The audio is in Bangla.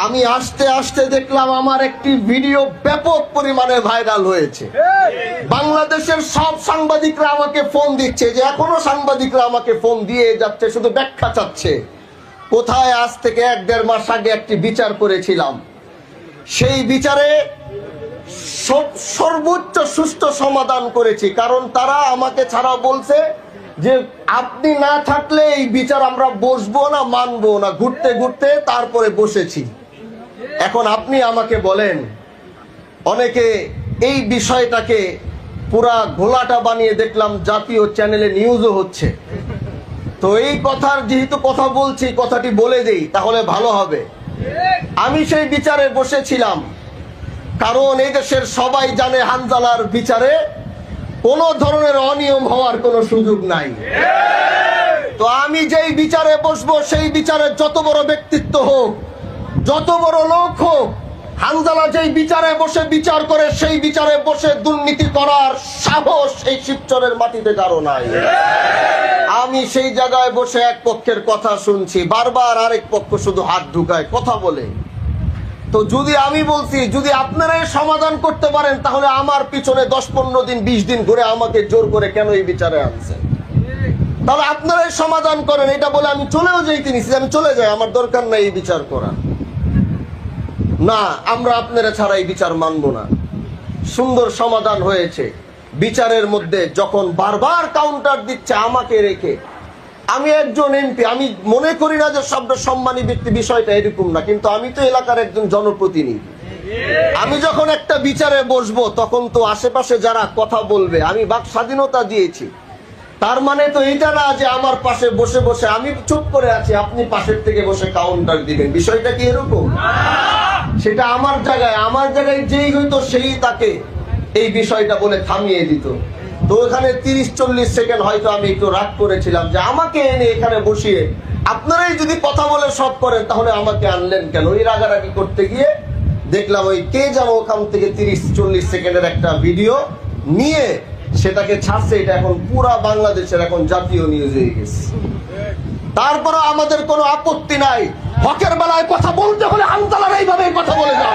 আমি আস্তে আস্তে দেখলাম আমার একটি ভিডিও ব্যাপক পরিমাণে ভাইরাল হয়েছে। বাংলাদেশের সব সাংবাদিকরা আমাকে ফোন দিচ্ছে, যে এখনো সাংবাদিকরা আমাকে ফোন দিয়ে যাচ্ছে, শুধু ব্যাখ্যা চাচ্ছে। কোথায় আজ থেকে 1-1.5 মাস আগে একটি বিচার করেছিলাম, সেই বিচারে সর্বোচ্চ সুষ্ঠু সমাধান করেছি। কারণ তারা আমাকে ছাড়া বলছে যে আপনি না থাকলে এই বিচার আমরা বসবো না, মানবো না। ঘুরতে ঘুরতে তারপরে বসেছি। এখন আপনি আমাকে বলেন, অনেকে এই বিষয়টাকে পুরা ঘোলাটা বানিয়ে দেখলাম জাতীয় চ্যানেলে নিউজও হচ্ছে। তো এই কথার যেহেতু কথা বলছি, কথাটি বলে দেই তাহলে ভালো হবে। আমি সেই বিচারে বসেছিলাম, কারণ এই দেশের সবাই জানে হানজালার বিচারে কোনো ধরনের অনিয়ম হওয়ার কোনো সুযোগ নাই। তো আমি যেই বিচারে বসবো, সেই বিচারে যত বড় ব্যক্তিত্ব হোক, যত বড় লোক হোক, হানজালা যেই বিচারে বসে বিচার করে, সেই বিচারে বসে দুর্নীতি করার সাহস এই শিবচরের মাটিতে কারো নাই। আমি সেই জায়গায় বসে এক পক্ষের কথা শুনছি, বারবার আরেক পক্ষ শুধু হাত ঢুকায় কথা বলে। তো যদি আমি বলছি, যদি আপনারাই সমাধান করতে পারেন, তাহলে আমার পিছনে 10-15 দিন 20 দিন ঘুরে আমাকে জোর করে কেন এই বিচারে আনছেন? তাহলে আপনারাই সমাধান করেন। এটা বলে আমি চলেও যাইতে নিছি, আমি চলে যাই, আমার দরকার নাই এই বিচার করা। না, আমরা আপনারা ছাড়া এই বিচার মানবো না। সুন্দর সমাধান হয়েছে বিচারের মধ্যে। যখন বারবার কাউন্টার দিচ্ছে আমাকে রেখে, আমি একজন এমপি, আমি মনে করি না যে সব সম্মানী ব্যক্তি, বিষয়টা এরকম না, কিন্তু আমি তো এলাকার একজন জনপ্রতিনিধি। আমি যখন একটা বিচারে বসবো, তখন তো আশেপাশে যারা কথা বলবে, আমি বাক স্বাধীনতা দিয়েছি। তার মানে তো এটা না যে আমার পাশে বসে বসে আমি চুপ করে আছি, আপনি পাশের থেকে বসে কাউন্টার দিবেন। বিষয়টা কি এরকম? সেটা আমার জায়গায় যেই হইতো সেই তাকে এই বিষয়টা বলে থামিয়ে দিত। তো ওখানে 30-40 সেকেন্ড হয়তো আমি একটু রাগ করেছিলাম যে আমাকে এনে এখানে বসিয়ে আপনারাই যদি কথা বলে সব করেন, তাহলে আমাকে আনলেন কেন? ওই রাগারাগি করতে গিয়ে দেখলাম ওই কে যেন ওখান থেকে 30-40 সেকেন্ডের একটা ভিডিও নিয়ে সেটাকে ছাড়ছে। এটা এখন পুরা বাংলাদেশের এখন জাতীয় নিউজ হয়ে গেছে। তারপরে আমাদের কোনো আপত্তি নাই। হকের বেলায় কথা বলতে হলে হানজালার এইভাবে কথা বলে যাও।